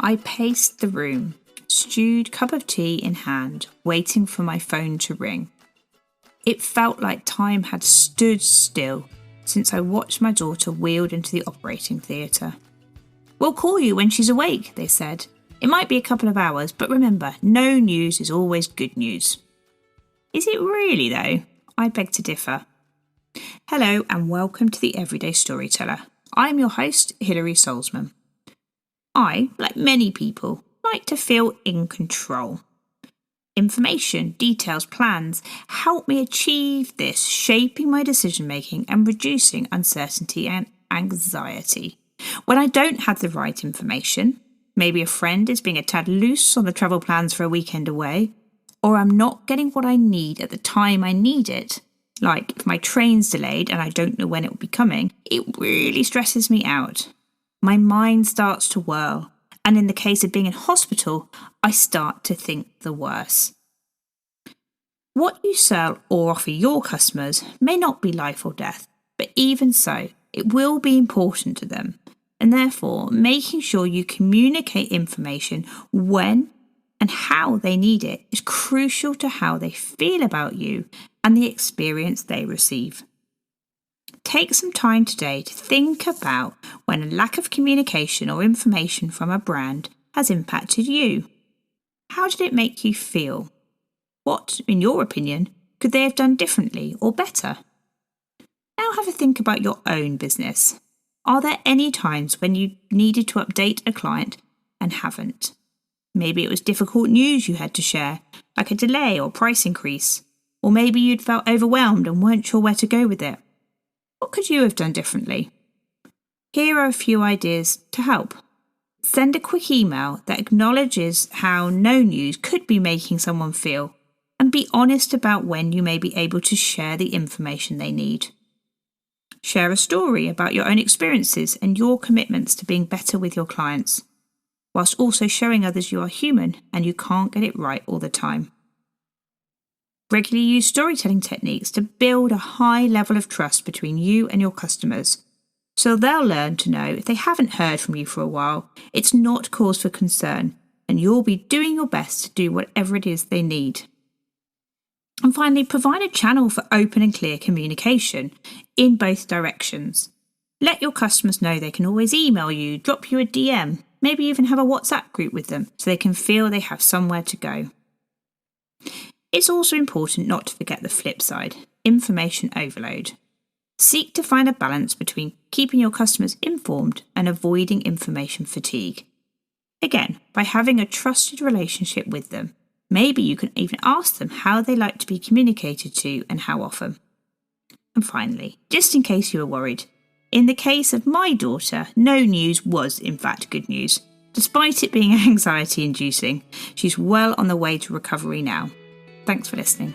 I paced the room, stewed cup of tea in hand, waiting for my phone to ring. It felt like time had stood still since I watched my daughter wheeled into the operating theatre. "We'll call you when she's awake," they said. "It might be a couple of hours, but remember, no news is always good news." Is it really though? I beg to differ. Hello and welcome to the Everyday Storyteller. I'm your host, Hilary Solzman. I, like many people, like to feel in control. Information, details, plans help me achieve this, shaping my decision making and reducing uncertainty and anxiety. When I don't have the right information, maybe a friend is being a tad loose on the travel plans for a weekend away, or I'm not getting what I need at the time I need it, like if my train's delayed and I don't know when it will be coming, it really stresses me out. My mind starts to whirl, and in the case of being in hospital, I start to think the worst. What you sell or offer your customers may not be life or death, but even so, it will be important to them, and therefore making sure you communicate information when and how they need it is crucial to how they feel about you and the experience they receive. Take some time today to think about when a lack of communication or information from a brand has impacted you. How did it make you feel? What, in your opinion, could they have done differently or better? Now have a think about your own business. Are there any times when you needed to update a client and haven't? Maybe it was difficult news you had to share, like a delay or price increase. Or maybe you'd felt overwhelmed and weren't sure where to go with it. What could you have done differently? Here are a few ideas to help. Send a quick email that acknowledges how no news could be making someone feel, and be honest about when you may be able to share the information they need. Share a story about your own experiences and your commitments to being better with your clients, whilst also showing others you are human and you can't get it right all the time. Regularly use storytelling techniques to build a high level of trust between you and your customers, so they'll learn to know if they haven't heard from you for a while, it's not cause for concern, and you'll be doing your best to do whatever it is they need. And finally, provide a channel for open and clear communication in both directions. Let your customers know they can always email you, drop you a DM, maybe even have a WhatsApp group with them so they can feel they have somewhere to go. It's also important not to forget the flip side, information overload. Seek to find a balance between keeping your customers informed and avoiding information fatigue. Again, by having a trusted relationship with them, maybe you can even ask them how they like to be communicated to and how often. And finally, just in case you were worried, in the case of my daughter, no news was in fact good news. Despite it being anxiety-inducing, she's well on the way to recovery now. Thanks for listening.